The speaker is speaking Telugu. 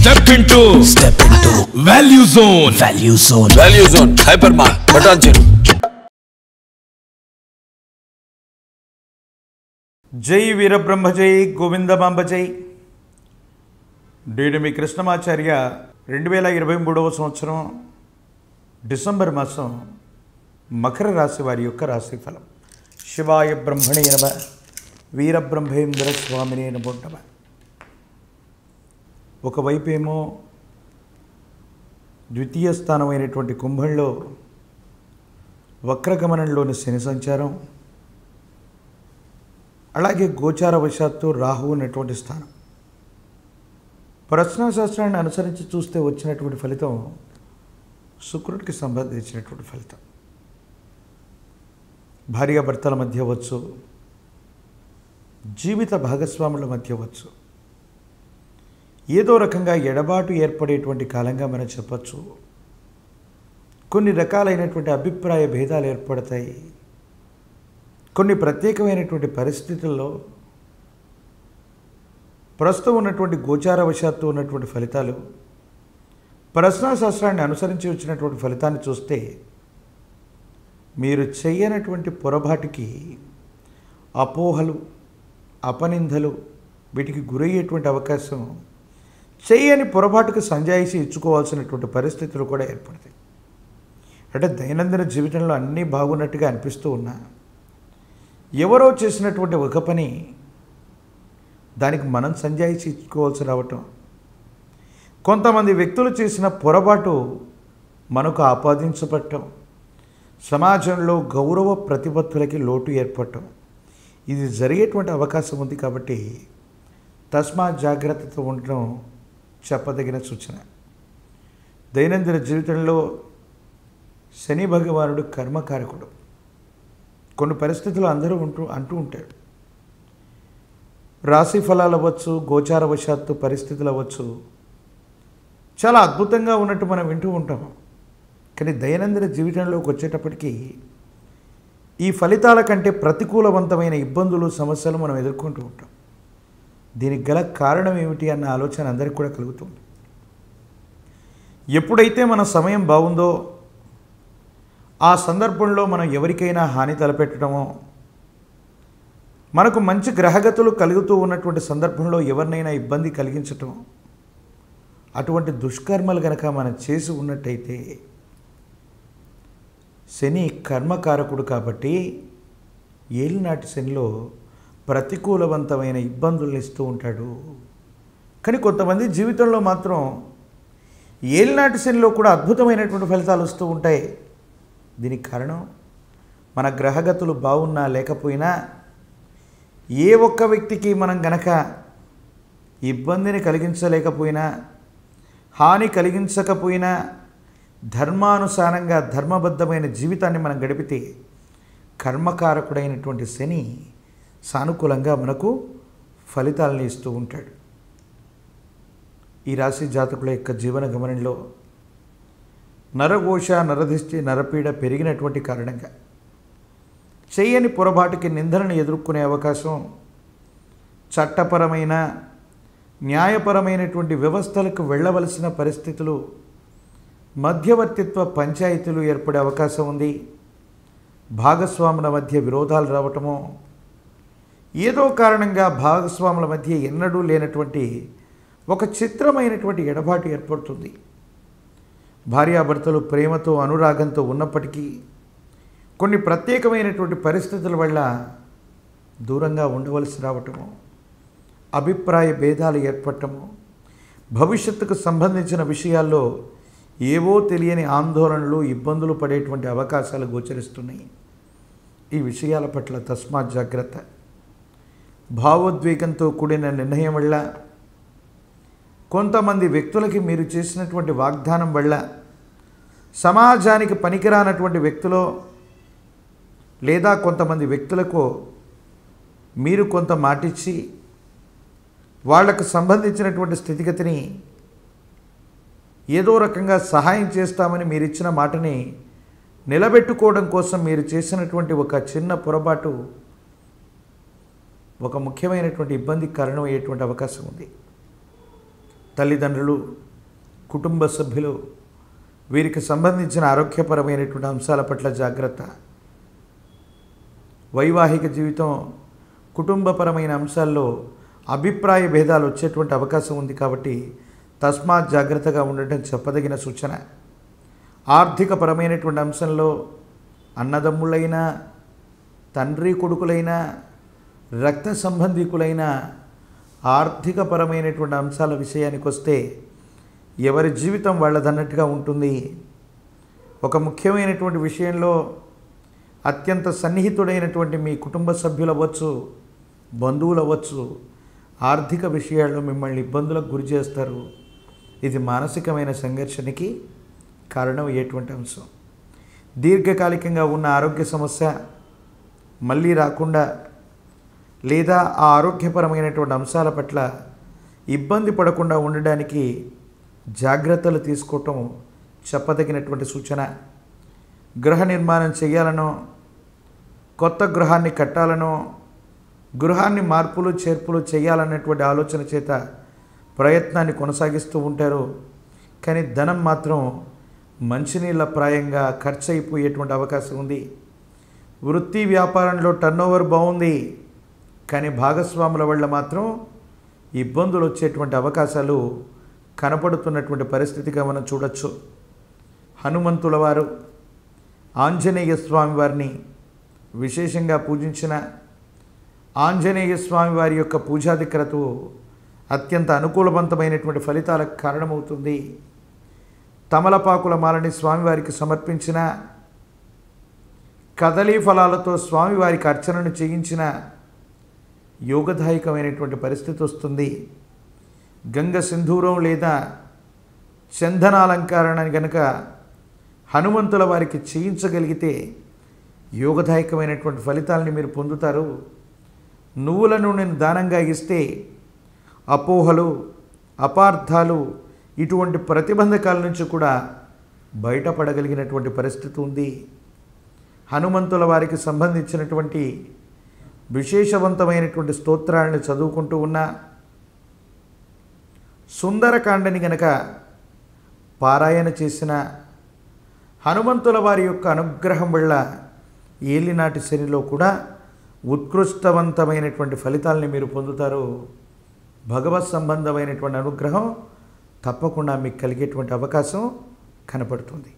Step into Value Zone. Value Zone. Hypermart. Patancheru. జై వీరబ్రహ్మ జై గోవిందమాంబ జై. నేను మీ కృష్ణమాచార్య. 2023వ సంవత్సరం డిసెంబర్ మాసం మకర రాశి వారి యొక్క రాశి ఫలం. శివాయ బ్రహ్మణే నమః. వీరబ్రహ్మేంద్ర స్వామినే నమో నమః. ఒకవైపేమో ద్వితీయ స్థానమైనటువంటి కుంభంలో వక్రగమనంలోని శని సంచారం, అలాగే గోచారవశాత్తు రాహు ఉన్నటువంటి స్థానం. ప్రశ్నాశాస్త్రాన్ని అనుసరించి చూస్తే వచ్చినటువంటి ఫలితం శుక్రుడికి సంబంధించినటువంటి ఫలితం. భార్యాభర్తల మధ్య వచ్చు, జీవిత భాగస్వాముల మధ్య వచ్చు, ఏదో రకంగా ఎడబాటు ఏర్పడేటువంటి కాలంగా మనం చెప్పచ్చు. కొన్ని రకాలైనటువంటి అభిప్రాయ భేదాలు ఏర్పడతాయి. కొన్ని ప్రత్యేకమైనటువంటి పరిస్థితుల్లో ప్రస్తుతం ఉన్నటువంటి గోచారవశాత్తు ఉన్నటువంటి ఫలితాలు, ప్రశ్నాశాస్త్రాన్ని అనుసరించి వచ్చినటువంటి ఫలితాన్ని చూస్తే మీరు చేయనటువంటి పొరపాటుకి అపోహలు, అపనిందలు వీటికి గురయ్యేటువంటి అవకాశం, చేయని పొరపాటుకు సంజాయిషి ఇచ్చుకోవాల్సినటువంటి పరిస్థితులు కూడా ఏర్పడతాయి. అంటే దైనందిన జీవితంలో అన్నీ బాగున్నట్టుగా అనిపిస్తూ ఉన్నా ఎవరో చేసినటువంటి ఒక పని దానికి మనం సంజాయిషి ఇచ్చుకోవాల్సి రావటం, కొంతమంది వ్యక్తులు చేసిన పొరపాటు మనకు ఆపాదించబడటం, సమాజంలో గౌరవ ప్రతిపత్తులకి లోటు ఏర్పడటం, ఇది జరిగేటువంటి అవకాశం ఉంది. కాబట్టి తస్మాత్ జాగ్రత్తతో ఉండటం చెప్పదగిన సూచన. దైనందిన జీవితంలో శని భగవానుడు కర్మకారకుడు. కొన్ని పరిస్థితులు అందరూ అంటూ ఉంటారు, రాశి ఫలాలు అవ్వచ్చు, గోచారవశాత్తు పరిస్థితులు అవ్వచ్చు, చాలా అద్భుతంగా ఉన్నట్టు మనం వింటూ ఉంటాం. కానీ దైనందిన జీవితంలోకి వచ్చేటప్పటికీ ఈ ఫలితాల కంటే ప్రతికూలవంతమైన ఇబ్బందులు, సమస్యలు మనం ఎదుర్కొంటూ ఉంటాం. దీనికి గల కారణం ఏమిటి అన్న ఆలోచన అందరికీ కూడా కలుగుతుంది. ఎప్పుడైతే మన సమయం బాగుందో ఆ సందర్భంలో మనం ఎవరికైనా హాని తలపెట్టడమో, మనకు మంచి గ్రహగతులు కలుగుతూ ఉన్నటువంటి సందర్భంలో ఎవరినైనా ఇబ్బంది కలిగించటం, అటువంటి దుష్కర్మలు కనుక మనం చేసి ఉన్నట్టయితే శని కర్మకారకుడు కాబట్టి ఏలినాటి శనిలో ప్రతికూలవంతమైన ఇబ్బందులను ఇస్తూ ఉంటాడు. కానీ కొంతమంది జీవితంలో మాత్రం ఏలినాటి శనిలో కూడా అద్భుతమైనటువంటి ఫలితాలు వస్తూ ఉంటాయి. దీనికి కారణం మన గ్రహగతులు బాగున్నా లేకపోయినా ఏ ఒక్క వ్యక్తికి మనం గనక ఇబ్బందిని కలిగించలేకపోయినా, హాని కలిగించకపోయినా, ధర్మానుసారంగా ధర్మబద్ధమైన జీవితాన్ని మనం గడిపితే కర్మకారకుడైనటువంటి శని సానుకూలంగా మనకు ఫలితాలను ఇస్తూ ఉంటాడు. ఈ రాశి జాతకుల యొక్క జీవన గమనంలో నరఘోష, నరదిష్టి, నరపీడ పెరిగినటువంటి కారణంగా చేయని పొరపాటుకి నిందలను ఎదుర్కొనే అవకాశం, చట్టపరమైన, న్యాయపరమైనటువంటి వ్యవస్థలకు వెళ్ళవలసిన పరిస్థితులు, మధ్యవర్తిత్వ పంచాయతీలు ఏర్పడే అవకాశం ఉంది. భాగస్వాముల మధ్య విరోధాలు రావటమో, ఏదో కారణంగా భాగస్వాముల మధ్య ఎన్నడూ లేనటువంటి ఒక చిత్రమైనటువంటి ఎడబాటు ఏర్పడుతుంది. భార్యాభర్తలు ప్రేమతో, అనురాగంతో ఉన్నప్పటికీ కొన్ని ప్రత్యేకమైనటువంటి పరిస్థితుల వల్ల దూరంగా ఉండవలసి రావటము, అభిప్రాయ భేదాలు ఏర్పడటము, భవిష్యత్తుకు సంబంధించిన విషయాల్లో ఏవో తెలియని ఆందోళనలు, ఇబ్బందులు పడేటువంటి అవకాశాలు గోచరిస్తున్నాయి. ఈ విషయాల పట్ల తస్మాత్ జాగ్రత్త. భావోద్వేగంతో కూడిన నిర్ణయం వల్ల, కొంతమంది వ్యక్తులకి మీరు చేసినటువంటి వాగ్దానం వల్ల, సమాజానికి పనికిరానటువంటి వ్యక్తులో లేదా కొంతమంది వ్యక్తులకు మీరు కొంత మాటిచ్చి వాళ్లకు సంబంధించినటువంటి స్థితిగతిని ఏదో రకంగా సహాయం చేస్తామని మీరు ఇచ్చిన మాటని నిలబెట్టుకోవడం కోసం మీరు చేసినటువంటి ఒక చిన్న పొరపాటు ఒక ముఖ్యమైనటువంటి ఇబ్బందికి కారణమయ్యేటువంటి అవకాశం ఉంది. తల్లిదండ్రులు, కుటుంబ సభ్యులు వీరికి సంబంధించిన ఆరోగ్యపరమైనటువంటి అంశాల పట్ల జాగ్రత్త. వైవాహిక జీవితం, కుటుంబపరమైన అంశాల్లో అభిప్రాయ భేదాలు వచ్చేటువంటి అవకాశం ఉంది కాబట్టి తస్మాత్ జాగ్రత్తగా ఉండటం చెప్పదగిన సూచన. ఆర్థికపరమైనటువంటి అంశంలో అన్నదమ్ములైనా, తండ్రి కొడుకులైనా, రక్త సంబంధికులైన ఆర్థికపరమైనటువంటి అంశాల విషయానికి వస్తే ఎవరి జీవితం వాళ్ళదన్నట్టుగా ఉంటుంది. ఒక ముఖ్యమైనటువంటి విషయంలో అత్యంత సన్నిహితుడైనటువంటి మీ కుటుంబ సభ్యులు అవ్వచ్చు, బంధువులు అవ్వచ్చు, ఆర్థిక విషయాల్లో మిమ్మల్ని ఇబ్బందులకు గురి చేస్తారు. ఇది మానసికమైన సంఘర్షణకి కారణమయ్యేటువంటి అంశం. దీర్ఘకాలికంగా ఉన్న ఆరోగ్య సమస్య మళ్ళీ రాకుండా లేదా ఆ ఆరోగ్యపరమైనటువంటి అంశాల పట్ల ఇబ్బంది పడకుండా ఉండడానికి జాగ్రత్తలు తీసుకోవటం చెప్పదగినటువంటి సూచన. గృహ నిర్మాణం చేయాలనో, కొత్త గృహాన్ని కట్టాలనో, గృహాన్ని మార్పులు చేర్పులు చేయాలన్నటువంటి ఆలోచన చేత ప్రయత్నాన్ని కొనసాగిస్తూ ఉంటారు. కానీ ధనం మాత్రం మంచినీళ్ళ ప్రాయంగా ఖర్చు అయిపోయేటువంటి అవకాశం ఉంది. వృత్తి వ్యాపారంలో టర్నోవర్ బాగుంది, కానీ భాగస్వాముల వల్ల మాత్రం ఇబ్బందులు వచ్చేటువంటి అవకాశాలు కనపడుతున్నటువంటి పరిస్థితిగా మనం చూడొచ్చు. హనుమంతుల వారు, ఆంజనేయ స్వామి వారిని విశేషంగా పూజించిన ఆంజనేయ స్వామి వారి యొక్క పూజాధిక్రతు అత్యంత అనుకూలవంతమైనటువంటి ఫలితాలకు కారణమవుతుంది. తమలపాకుల మాలని స్వామివారికి సమర్పించిన, కదలీ ఫలాలతో స్వామివారికి అర్చనను చేయించిన యోగదాయకమైనటువంటి పరిస్థితి వస్తుంది. గంగ సింధూరం లేదా చందనాలంకరణని గనక హనుమంతుల వారికి చేయించగలిగితే యోగదాయకమైనటువంటి ఫలితాలని మీరు పొందుతారు. నువ్వుల నూనెను దానంగా ఇస్తే అపోహలు, అపార్థాలు, ఇటువంటి ప్రతిబంధకాల నుంచి కూడా బయటపడగలిగినటువంటి పరిస్థితి ఉంది. హనుమంతుల వారికి సంబంధించినటువంటి విశేషవంతమైనటువంటి స్తోత్రాలను చదువుకుంటూ ఉన్న సుందరకాండని గనక పారాయణ చేసిన హనుమంతుల వారి యొక్క అనుగ్రహం వల్ల ఏలినాటి శనిలో కూడా ఉత్కృష్టవంతమైనటువంటి ఫలితాలని మీరు పొందుతారు. భగవత్ సంబంధమైనటువంటి అనుగ్రహం తప్పకుండా మీకు కలిగేటువంటి అవకాశం కనపడుతుంది.